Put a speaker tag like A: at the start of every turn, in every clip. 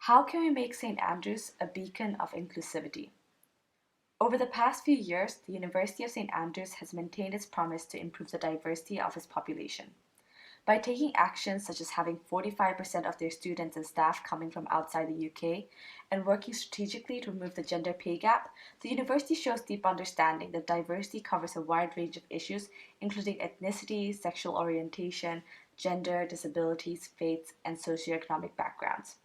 A: How can we make St. Andrews a beacon of inclusivity? Over the past few years, the University of St. Andrews has maintained its promise to improve the diversity of its population. By taking actions such as having 45% of their students and staff coming from outside the UK and working strategically to remove the gender pay gap, the university shows deep understanding that diversity covers a wide range of issues, including ethnicity, sexual orientation, gender, disabilities, faiths, and socioeconomic backgrounds.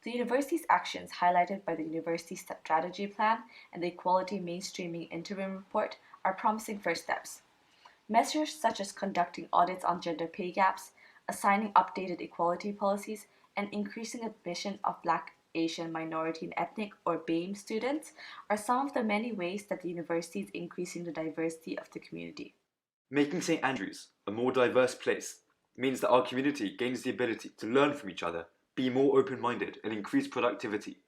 A: The university's actions, highlighted by the University Strategy Plan and the Equality Mainstreaming Interim Report, are promising first steps. Measures such as conducting audits on gender pay gaps, assigning updated equality policies, and increasing admission of Black, Asian, Minority, and Ethnic or BAME students are some of the many ways that the university is increasing the diversity of the community.
B: Making St. Andrews a more diverse place means that our community gains the ability to learn from each other, be more open-minded, and increase productivity.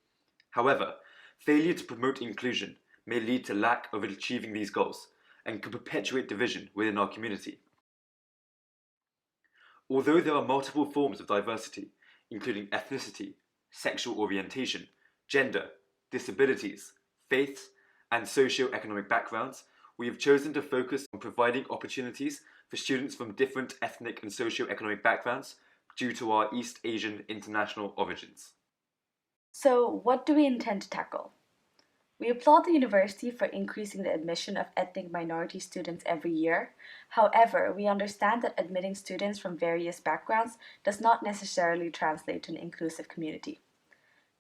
B: However, failure to promote inclusion may lead to lack of achieving these goals and can perpetuate division within our community. Although there are multiple forms of diversity, including ethnicity, sexual orientation, gender, disabilities, faiths, and socio-economic backgrounds, we have chosen to focus on providing opportunities for students from different ethnic and socio-economic backgrounds due to our East Asian international origins.
A: So, what do we intend to tackle? We applaud the university for increasing the admission of ethnic minority students every year. However, we understand that admitting students from various backgrounds does not necessarily translate to an inclusive community.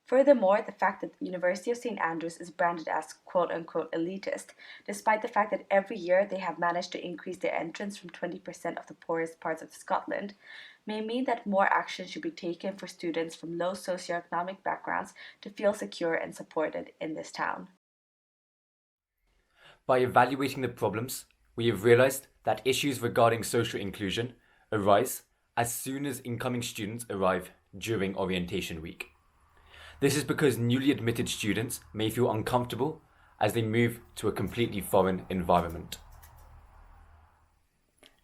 A: Furthermore, the fact that the University of St. Andrews is branded as quote-unquote elitist, despite the fact that every year they have managed to increase their entrance from 20% of the poorest parts of Scotland, may mean that more action should be taken for students from low socioeconomic backgrounds to feel secure and supported in this town.
C: By evaluating the problems, we have realized that issues regarding social inclusion arise as soon as incoming students arrive during orientation week. This is because newly admitted students may feel uncomfortable as they move to a completely foreign environment.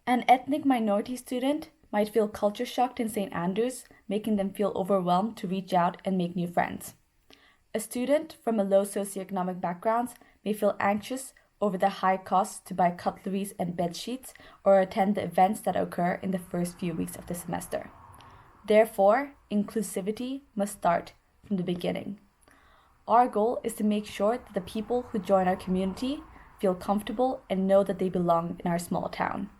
A: An ethnic minority student might feel culture shocked in St. Andrews, making them feel overwhelmed to reach out and make new friends. A student from a low socioeconomic background may feel anxious over the high costs to buy cutleries and bed sheets or attend the events that occur in the first few weeks of the semester. Therefore, inclusivity must start from the beginning. Our goal is to make sure that the people who join our community feel comfortable and know that they belong in our small town.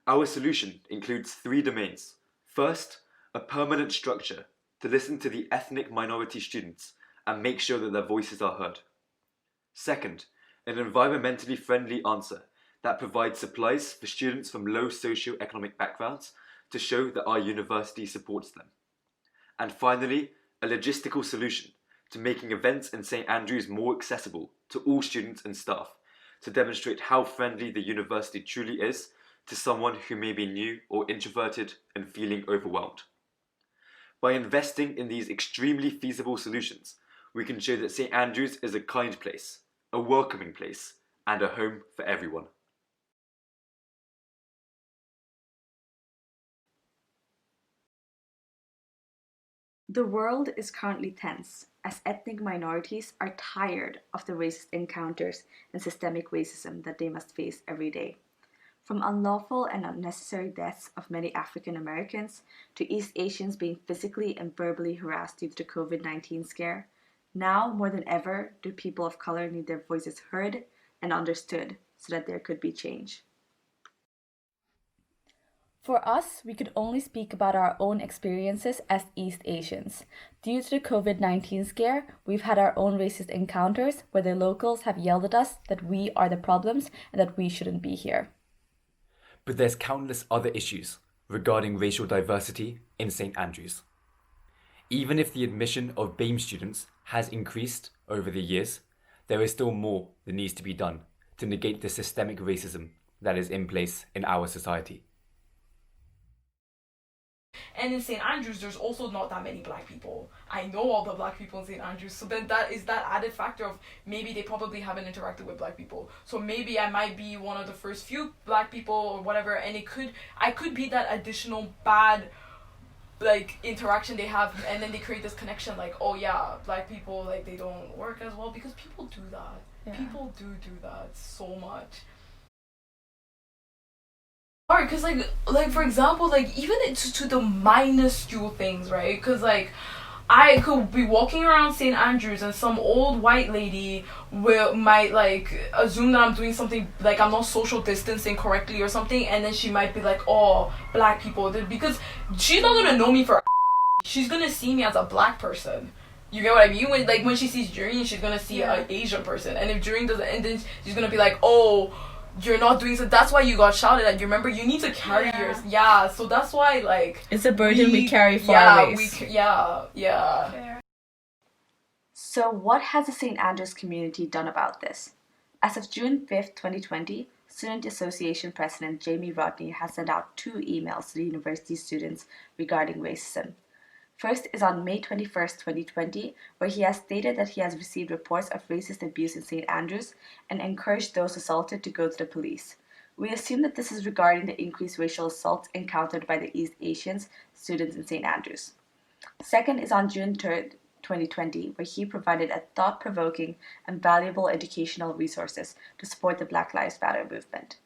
B: Our solution includes 3 domains. First, a permanent structure to listen to the ethnic minority students and make sure that their voices are heard. Second, an environmentally friendly answer that provides supplies for students from low socio-economic backgrounds to show that our university supports them. And finally, a logistical solution to making events in St. Andrews more accessible to all students and staff to demonstrate how friendly the university truly is to someone who may be new or introverted and feeling overwhelmed. By investing in these extremely feasible solutions, we can show that St. Andrews is a kind place, a welcoming place, and a home for everyone.
A: The world is currently tense as ethnic minorities are tired of the racist encounters and systemic racism that they must face every day. From unlawful and unnecessary deaths of many African Americans to East Asians being physically and verbally harassed due to the COVID-19 scare, now more than ever do people of color need their voices heard and understood so that there could be change. For us, we could only speak about our own experiences as East Asians. Due to the COVID-19 scare, we've had our own racist encounters where the locals have yelled at us that we are the problems and that we shouldn't be here.
C: But there's countless other issues regarding racial diversity in St. Andrews. Even if the admission of BAME students has increased over the years, there is still more that needs to be done to negate the systemic racism that is in place in our society.
D: And in St. Andrews, there's also not that many black people. I know all the black people in St. Andrews, so then that is that added factor of maybe they probably haven't interacted with black people. So maybe I might be one of the first few black people or whatever, and I could be that additional bad like interaction they have, and then they create this connection like, oh yeah, black people, like they don't work as well, because people do that.
A: Yeah.
D: People do that so much. Alright, because like for example, like even to the minuscule things, right? Because like I could be walking around St. Andrews and some old white lady might like assume that I'm doing something, like I'm not social distancing correctly or something, and then she might be like, oh, black people, because she's not gonna know me for she's gonna see me as a black person. You get what I mean? When she sees Jurin, she's gonna see an Asian person, and if Jurin doesn't, and then she's gonna be like, oh, you're not doing so. That's why you got shouted at. You remember, you need to carry yours. Yeah, so that's why, like,
E: it's a burden we carry for our race.
D: Yeah.
A: So what has the St. Andrews community done about this? As of June 5th, 2020, Student Association President Jamie Rodney has sent out 2 emails to the university students regarding racism. First is on May 21st, 2020, where he has stated that he has received reports of racist abuse in St. Andrews and encouraged those assaulted to go to the police. We assume that this is regarding the increased racial assaults encountered by the East Asians students in St. Andrews. Second is on June 3rd, 2020, where he provided a thought-provoking and valuable educational resources to support the Black Lives Matter movement.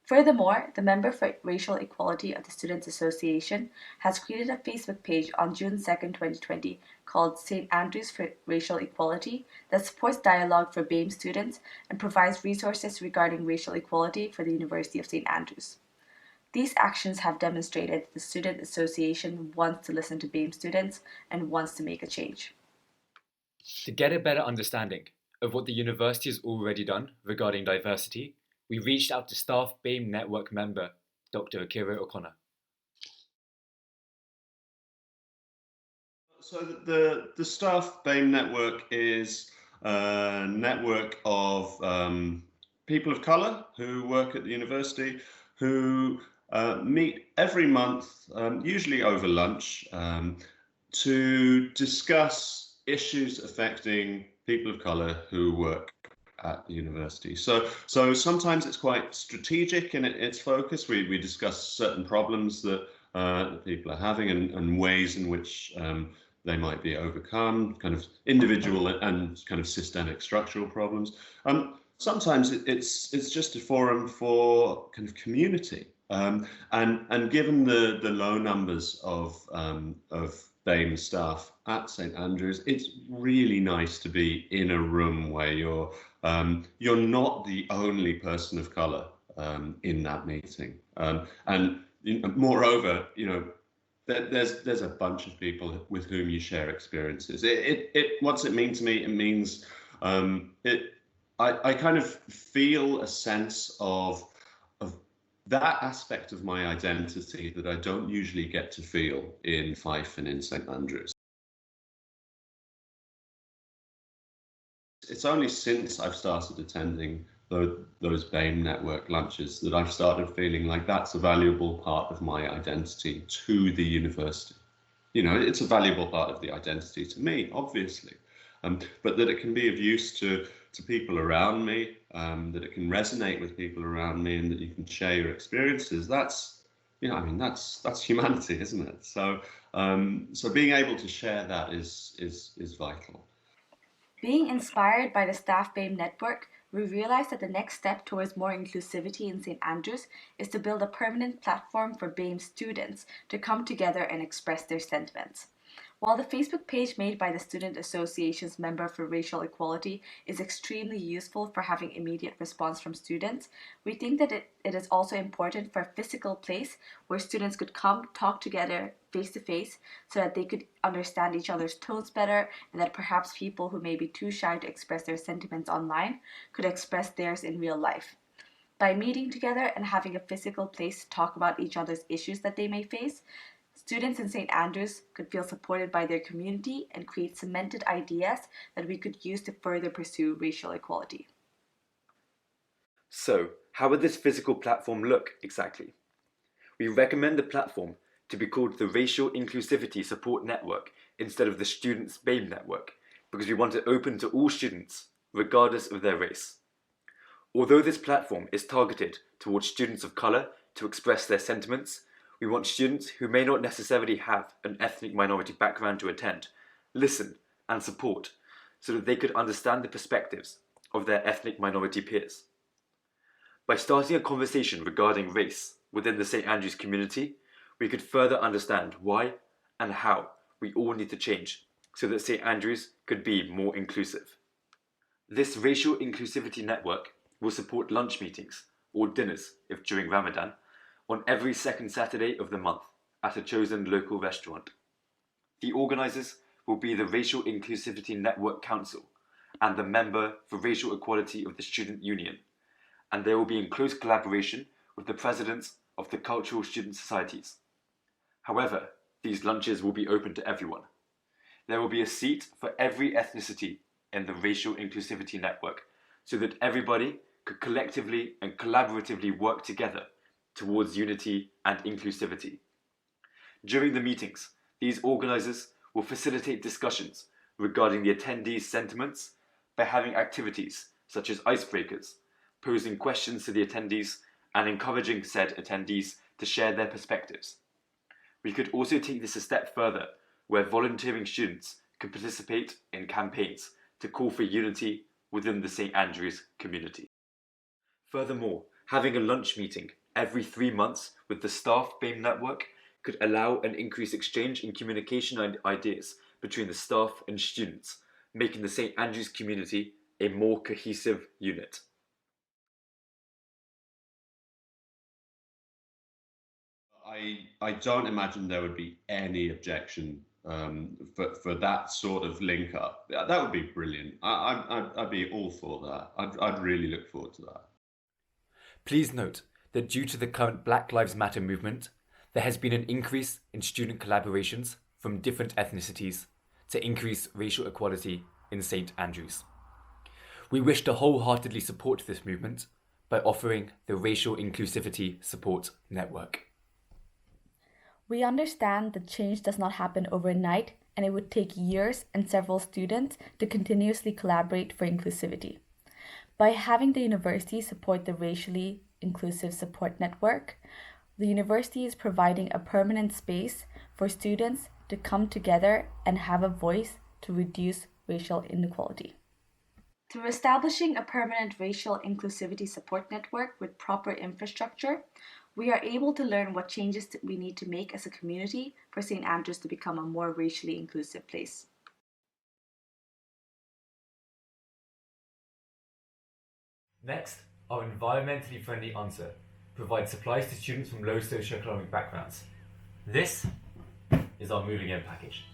A: Furthermore, the Member for Racial Equality of the Students Association has created a Facebook page on June 2nd, 2020 called St. Andrews for Racial Equality that supports dialogue for BAME students and provides resources regarding racial equality for the University of St. Andrews. These actions have demonstrated the Student Association wants to listen to BAME students and wants to make a change.
C: To get a better understanding of what the university has already done regarding diversity, we reached out to staff BAME network member Dr. Akira O'Connor.
F: So the staff BAME network is a network of people of colour who work at the university, who meet every month, usually over lunch, to discuss issues affecting people of colour who work at the university. So sometimes it's quite strategic in its focus. We discuss certain problems that people are having and ways in which they might be overcome, kind of individual and kind of systemic structural problems. Sometimes it's just a forum for kind of community. And given the low numbers of BAME staff at St. Andrews, it's really nice to be in a room where you're not the only person of colour in that meeting. And moreover, there's a bunch of people with whom you share experiences. What's it mean to me? It means I kind of feel a sense of that aspect of my identity that I don't usually get to feel in Fife and in St. Andrews. It's only since I've started attending those BAME network lunches that I've started feeling like that's a valuable part of my identity to the university. It's a valuable part of the identity to me, obviously, but that it can be of use to people around me, that it can resonate with people around me, and that you can share your experiences. That's humanity, isn't it? So being able to share that is vital.
A: Being inspired by the Staff BAME network, we realized that the next step towards more inclusivity in St. Andrews is to build a permanent platform for BAME students to come together and express their sentiments. While the Facebook page made by the Student Association's Member for Racial Equality is extremely useful for having immediate response from students, we think that it is also important for a physical place where students could come talk together face to face so that they could understand each other's tones better, and that perhaps people who may be too shy to express their sentiments online could express theirs in real life. By meeting together and having a physical place to talk about each other's issues that they may face, students in St. Andrews could feel supported by their community and create cemented ideas that we could use to further pursue racial equality.
B: So, how would this physical platform look exactly? We recommend the platform to be called the Racial Inclusivity Support Network instead of the Students' BAME Network, because we want it open to all students, regardless of their race. Although this platform is targeted towards students of colour to express their sentiments, we want students who may not necessarily have an ethnic minority background to attend, listen, and support so that they could understand the perspectives of their ethnic minority peers. By starting a conversation regarding race within the St. Andrews community, we could further understand why and how we all need to change so that St. Andrews could be more inclusive. This racial inclusivity network will support lunch meetings or dinners, if during Ramadan, on every second Saturday of the month at a chosen local restaurant. The organisers will be the Racial Inclusivity Network Council and the Member for Racial Equality of the Student Union, and they will be in close collaboration with the presidents of the cultural student societies. However, these lunches will be open to everyone. There will be a seat for every ethnicity in the Racial Inclusivity Network so that everybody could collectively and collaboratively work together towards unity and inclusivity. During the meetings, these organisers will facilitate discussions regarding the attendees' sentiments by having activities such as icebreakers, posing questions to the attendees and encouraging said attendees to share their perspectives. We could also take this a step further, where volunteering students could participate in campaigns to call for unity within the St. Andrews community. Furthermore, having a lunch meeting every 3 months with the staff BAME network could allow an increased exchange in communication and ideas between the staff and students, making the St. Andrews community a more cohesive unit.
F: I don't imagine there would be any objection for that sort of link up. That would be brilliant. I'd be all for that. I'd really look forward to that.
C: Please note that due to the current Black Lives Matter movement, there has been an increase in student collaborations from different ethnicities to increase racial equality in St. Andrews. We wish to wholeheartedly support this movement by offering the Racial Inclusivity Support Network.
A: We understand that change does not happen overnight, and it would take years and several students to continuously collaborate for inclusivity. By having the university support the Racially Inclusive Support Network, the university is providing a permanent space for students to come together and have a voice to reduce racial inequality. Through establishing a permanent racial inclusivity support network with proper infrastructure, we are able to learn what changes we need to make as a community for St. Andrews to become a more racially inclusive place.
C: Next, our environmentally friendly answer provides supplies to students from low socioeconomic backgrounds. This is our moving in package.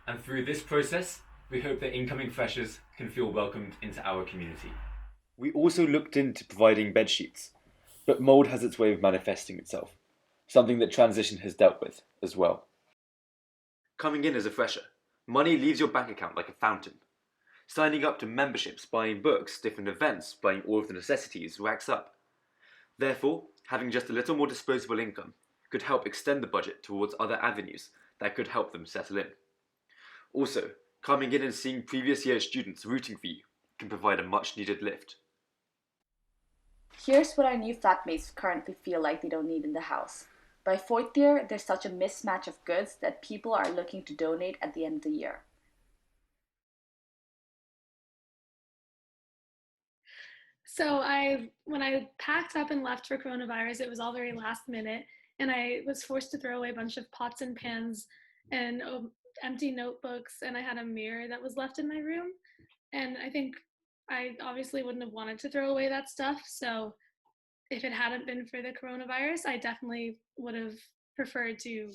C: And through this process, we hope that incoming freshers can feel welcomed into our community.
B: We also looked into providing bedsheets, but mould has its way of manifesting itself, something that transition has dealt with as well. Coming in as a fresher, money leaves your bank account like a fountain. Signing up to memberships, buying books, different events, buying all of the necessities racks up. Therefore, having just a little more disposable income could help extend the budget towards other avenues that could help them settle in. Also, coming in and seeing previous year students rooting for you can provide a much needed lift. Here's what our new flatmates currently feel like they don't need in the house. By fourth year, there's such a mismatch of goods that people are looking to donate at the end of the year.
G: So when I packed up and left for coronavirus, it was all very last minute, and I was forced to throw away a bunch of pots and pans and empty notebooks, and I had a mirror that was left in my room. And I think I obviously wouldn't have wanted to throw away that stuff, so if it hadn't been for the coronavirus, I definitely would have preferred to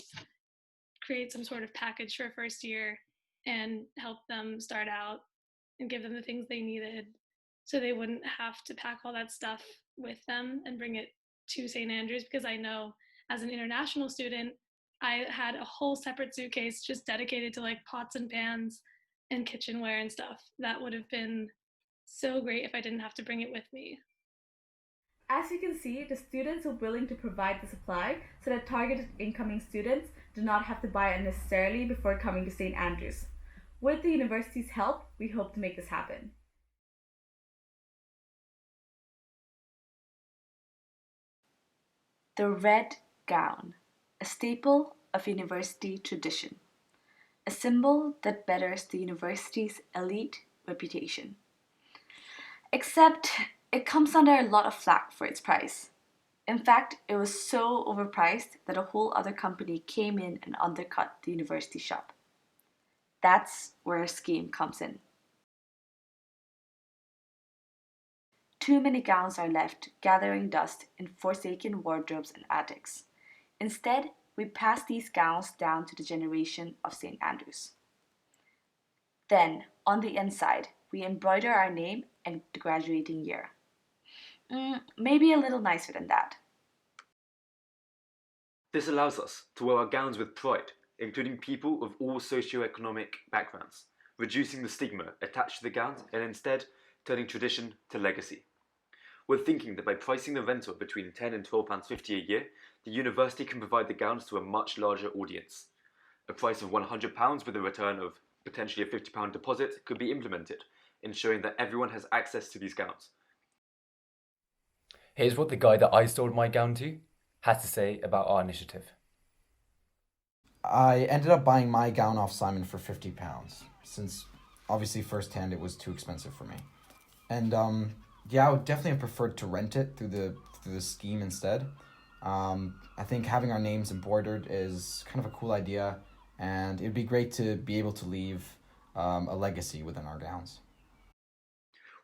G: create some sort of package for first year and help them start out and give them the things they needed so they wouldn't have to pack all that stuff with them and bring it to St. Andrews, because I know as an international student, I had a whole separate suitcase just dedicated to like pots and pans and kitchenware and stuff. That would have been so great if I didn't have to bring it with me.
A: As you can see, the students are willing to provide the supply so that targeted incoming students do not have to buy unnecessarily before coming to St. Andrews. With the university's help, we hope to make this happen. The red gown, a staple of university tradition, a symbol that betters the university's elite reputation. Except it comes under a lot of flack for its price. In fact, it was so overpriced that a whole other company came in and undercut the university shop. That's where a scheme comes in. Too many gowns are left gathering dust in forsaken wardrobes and attics. Instead, we pass these gowns down to the generation of St. Andrews. Then, on the inside, we embroider our name and the graduating year. Maybe a little nicer than that.
B: This allows us to wear our gowns with pride, including people of all socioeconomic backgrounds, reducing the stigma attached to the gowns and instead turning tradition to legacy. We're thinking that by pricing the rental between £10 and £12.50 a year, the university can provide the gowns to a much larger audience. A price of £100 with a return of potentially a £50 deposit could be implemented, ensuring that everyone has access to these gowns.
C: Here's what the guy that I sold my gown to has to say about our initiative.
H: I ended up buying my gown off Simon for £50, since obviously firsthand it was too expensive for me. And yeah, I would definitely have preferred to rent it through the scheme instead. I think having our names embroidered is kind of a cool idea, and it'd be great to be able to leave a legacy within our gowns.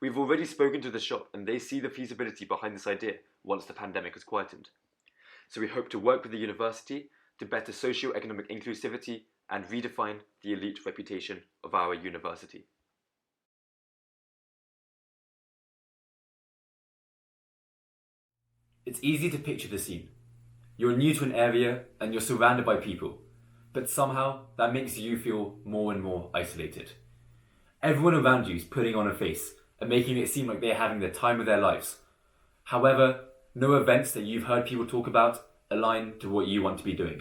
B: We've already spoken to the shop and they see the feasibility behind this idea once the pandemic has quietened. So we hope to work with the university to better socio-economic inclusivity and redefine the elite reputation of our university.
C: It's easy to picture the scene. You're new to an area and you're surrounded by people, but somehow that makes you feel more and more isolated. Everyone around you is putting on a face and making it seem like they're having the time of their lives. However, no events that you've heard people talk about align to what you want to be doing.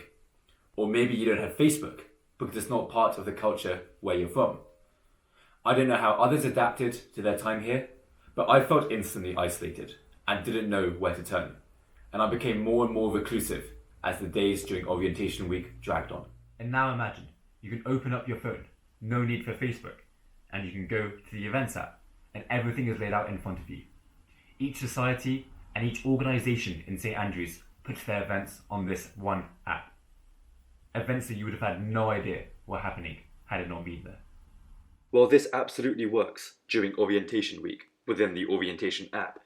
C: Or maybe you don't have Facebook because it's not part of the culture where you're from. I don't know how others adapted to their time here, but I felt instantly isolated and didn't know where to turn. And I became more and more reclusive as the days during orientation week dragged on. And now imagine, you can open up your phone, no need for Facebook, and you can go to the events app and everything is laid out in front of you. Each society and each organisation in St. Andrews puts their events on this one app. Events that you would have had no idea were happening had it not been there.
B: While this absolutely works during orientation week within the orientation app,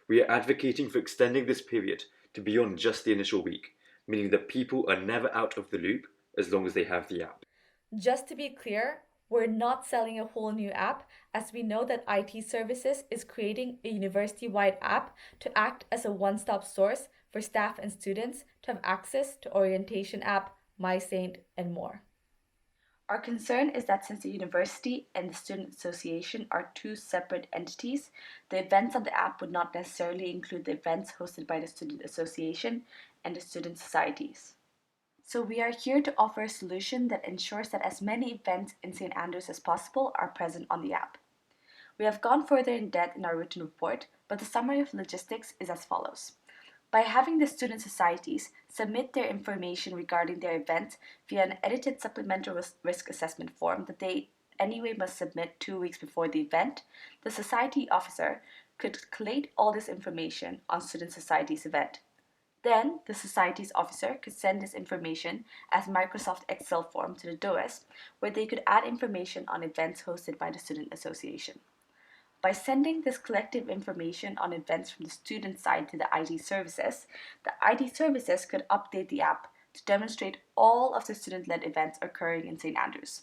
B: we are advocating for extending this period to beyond just the initial week, meaning that people are never out of the loop as long as they have the app.
A: Just to be clear, we're not selling a whole new app, as we know that IT Services is creating a university-wide app to act as a one-stop source for staff and students to have access to orientation app, MySaint, and more. Our concern is that since the university and the student association are two separate entities, the events on the app would not necessarily include the events hosted by the student association and the student societies. So we are here to offer a solution that ensures that as many events in St. Andrews as possible are present on the app. We have gone further in depth in our written report, but the summary of logistics is as follows. By having the student societies submit their information regarding their events via an edited supplemental risk assessment form that they anyway must submit 2 weeks before the event, the society officer could collate all this information on student society's event. Then, the society's officer could send this information as Microsoft Excel form to the DOS, where they could add information on events hosted by the student association. By sending this collective information on events from the student side to the IT services could update the app to demonstrate all of the student-led events occurring in St. Andrews.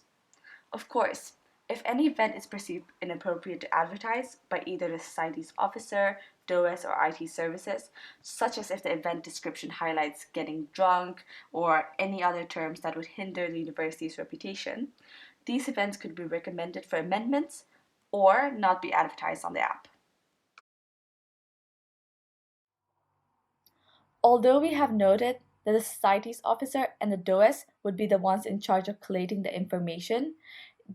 A: Of course, if any event is perceived inappropriate to advertise by either the Society's officer, DOS, or IT services, such as if the event description highlights getting drunk or any other terms that would hinder the university's reputation, these events could be recommended for amendments or not be advertised on the app. Although we have noted that the Society's officer and the DOS would be the ones in charge of collating the information,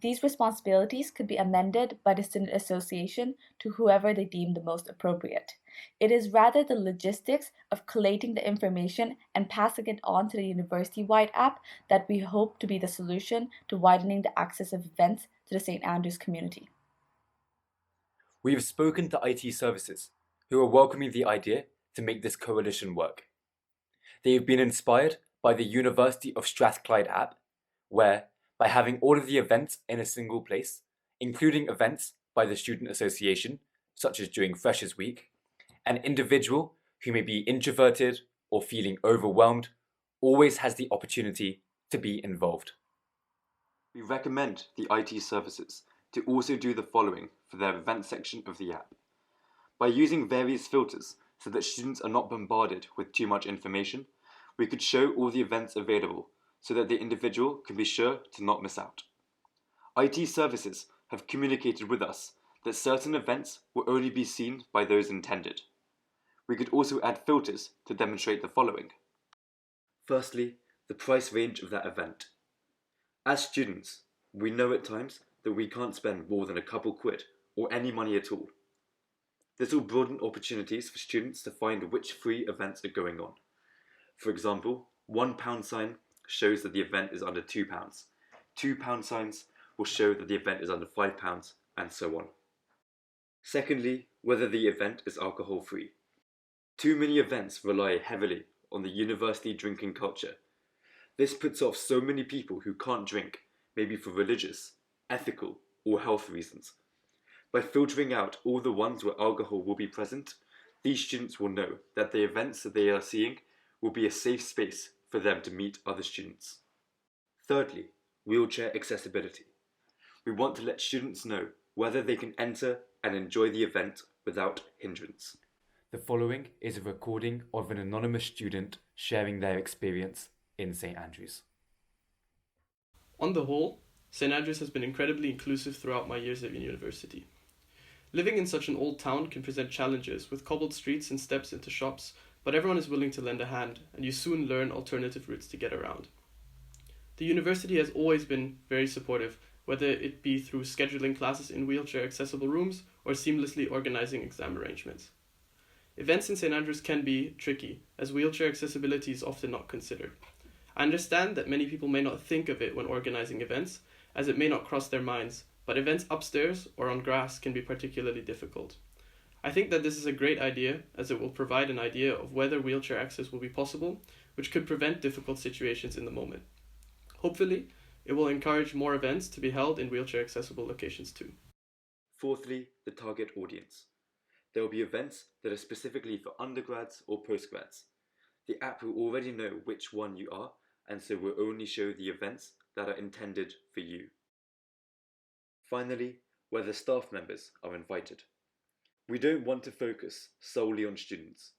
A: these responsibilities could be amended by the student association to whoever they deem the most appropriate. It is rather the logistics of collating the information and passing it on to the university-wide app that we hope to be the solution to widening the access of events to the St. Andrews community.
C: We have spoken to IT services, who are welcoming the idea to make this coalition work. They have been inspired by the University of Strathclyde app, where, by having all of the events in a single place, including events by the student association, such as during Freshers Week, an individual who may be introverted or feeling overwhelmed always has the opportunity to be involved.
B: We recommend the IT services to also do the following for their event section of the app. By using various filters so that students are not bombarded with too much information, we could show all the events available so that the individual can be sure to not miss out. IT services have communicated with us that certain events will only be seen by those intended. We could also add filters to demonstrate the following. Firstly, the price range of that event. As students, we know at times that we can't spend more than a couple quid or any money at all. This will broaden opportunities for students to find which free events are going on. For example, £1 sign shows that the event is under £2. £2 signs will show that the event is under £5, and so on. Secondly, whether the event is alcohol free. Too many events rely heavily on the university drinking culture. This puts off so many people who can't drink, maybe for religious, ethical, or health reasons. By filtering out all the ones where alcohol will be present, these students will know that the events that they are seeing will be a safe space for them to meet other students. Thirdly, wheelchair accessibility. We want to let students know whether they can enter and enjoy the event without hindrance.
C: The following is a recording of an anonymous student sharing their experience in St. Andrews.
I: On the whole, St. Andrews has been incredibly inclusive throughout my years at university. Living in such an old town can present challenges with cobbled streets and steps into shops, but everyone is willing to lend a hand, and you soon learn alternative routes to get around. The university has always been very supportive, whether it be through scheduling classes in wheelchair-accessible rooms or seamlessly organizing exam arrangements. Events in St. Andrews can be tricky, as wheelchair accessibility is often not considered. I understand that many people may not think of it when organizing events, as it may not cross their minds, but events upstairs or on grass can be particularly difficult. I think that this is a great idea, as it will provide an idea of whether wheelchair access will be possible, which could prevent difficult situations in the moment. Hopefully, it will encourage more events to be held in wheelchair-accessible locations too.
B: Fourthly, the target audience. There will be events that are specifically for undergrads or postgrads. The app will already know which one you are, and so will only show the events that are intended for you. Finally, whether staff members are invited. We don't want to focus solely on students.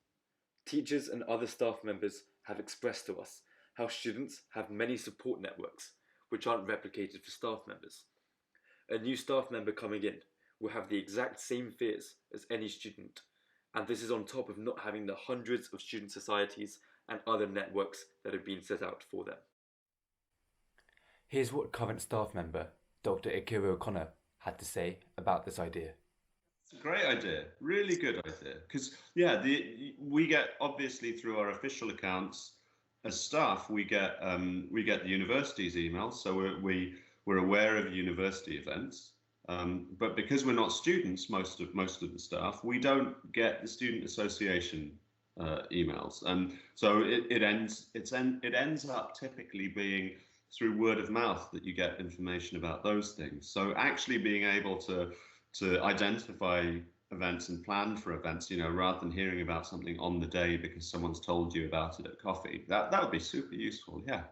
B: Teachers and other staff members have expressed to us how students have many support networks which aren't replicated for staff members. A new staff member coming in will have the exact same fears as any student, and this is on top of not having the hundreds of student societies and other networks that have been set out for them.
C: Here's what current staff member Dr. Akira O'Connor had to say about this idea.
F: It's a great idea, really good idea. Because we get, obviously through our official accounts as staff, we get the university's emails, so we're aware of university events. But because we're not students, most of the staff, we don't get the student association emails, and so it ends up typically being through word of mouth that you get information about those things. So actually being able to to identify events and plan for events, rather than hearing about something on the day because someone's told you about it at coffee. That would be super useful, yeah.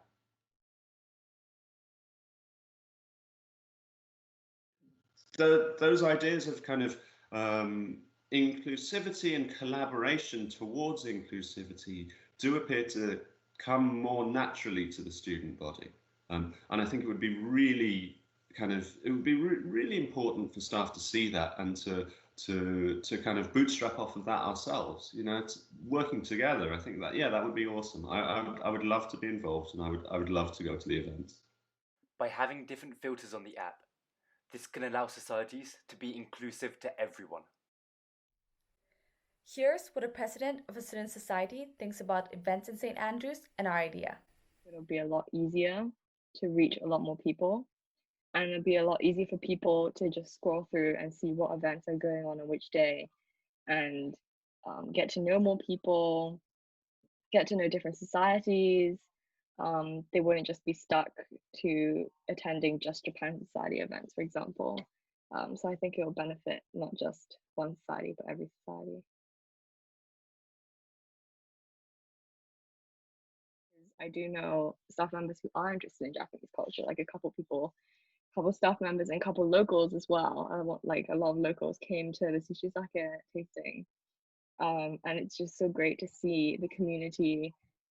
F: Those ideas of kind of inclusivity and collaboration towards inclusivity do appear to come more naturally to the student body. And I think it would be really really important for staff to see that and to kind of bootstrap off of that ourselves, working together. I think that would be awesome. I would love to be involved, and I would love to go to the events.
C: By having different filters on the app, this can allow societies to be inclusive to everyone.
A: Here's what a president of a student society thinks about events in St. Andrews and our idea.
J: It'll be a lot easier to reach a lot more people, and it'll be a lot easier for people to just scroll through and see what events are going on which day, and get to know more people, get to know different societies. They wouldn't just be stuck to attending just Japan Society events, for example. So I think it will benefit not just one society, but every society. I do know staff members who are interested in Japanese culture, like a couple staff members and a couple locals as well. Like a lot of locals came to the sushi sake tasting. And it's just so great to see the community,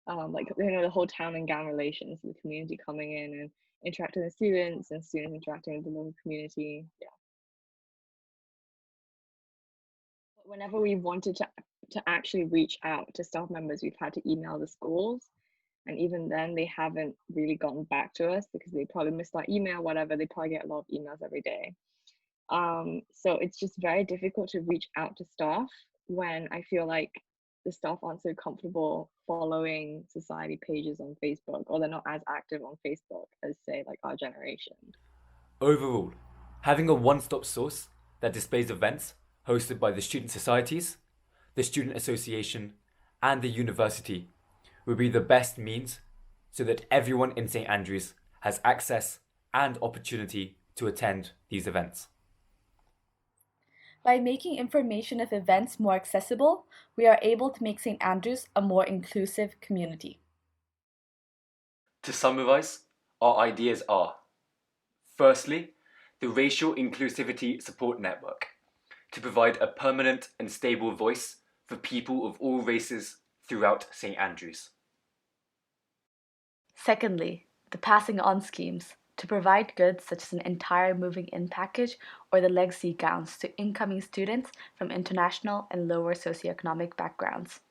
J: the whole town and gown relations, the community coming in and interacting with students and students interacting with the local community. Yeah. Whenever we wanted to actually reach out to staff members, we've had to email the schools. And even then, they haven't really gotten back to us because they probably missed our email, whatever. They probably get a lot of emails every day. So it's just very difficult to reach out to staff when I feel like the staff aren't so comfortable following society pages on Facebook, or they're not as active on Facebook as, say, like our generation.
C: Overall, having a one-stop source that displays events hosted by the student societies, the student association, and the university would be the best means so that everyone in St. Andrews has access and opportunity to attend these events.
A: By making information of events more accessible, we are able to make St. Andrews a more inclusive community.
C: To summarize, our ideas are: firstly, the Racial Inclusivity Support Network, to provide a permanent and stable voice for people of all races throughout St. Andrews.
A: Secondly, the passing on schemes, to provide goods such as an entire moving in package or the legacy gowns to incoming students from international and lower socioeconomic backgrounds.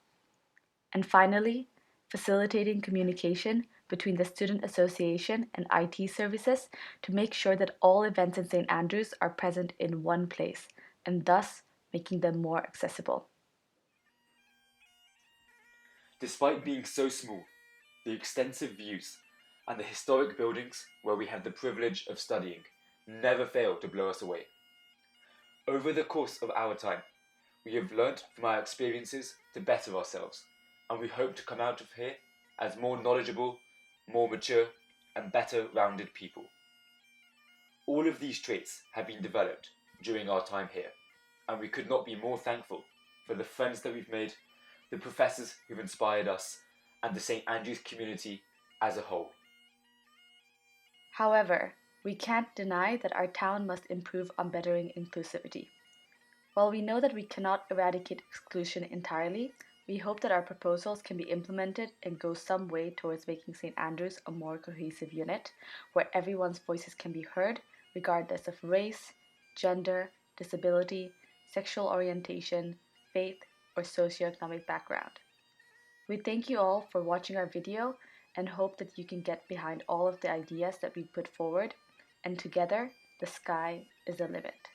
A: And finally, facilitating communication between the student association and IT services to make sure that all events in St. Andrews are present in one place, and thus making them more accessible.
C: Despite being so small, the extensive views and the historic buildings where we have the privilege of studying never fail to blow us away. Over the course of our time, we have learnt from our experiences to better ourselves, and we hope to come out of here as more knowledgeable, more mature, and better rounded people. All of these traits have been developed during our time here, and we could not be more thankful for the friends that we've made, the professors who've inspired us, and the St. Andrews community as a whole.
A: However, we can't deny that our town must improve on bettering inclusivity. While we know that we cannot eradicate exclusion entirely, we hope that our proposals can be implemented and go some way towards making St. Andrews a more cohesive unit, where everyone's voices can be heard, regardless of race, gender, disability, sexual orientation, faith, or socioeconomic background. We thank you all for watching our video and hope that you can get behind all of the ideas that we put forward, and together, the sky is the limit.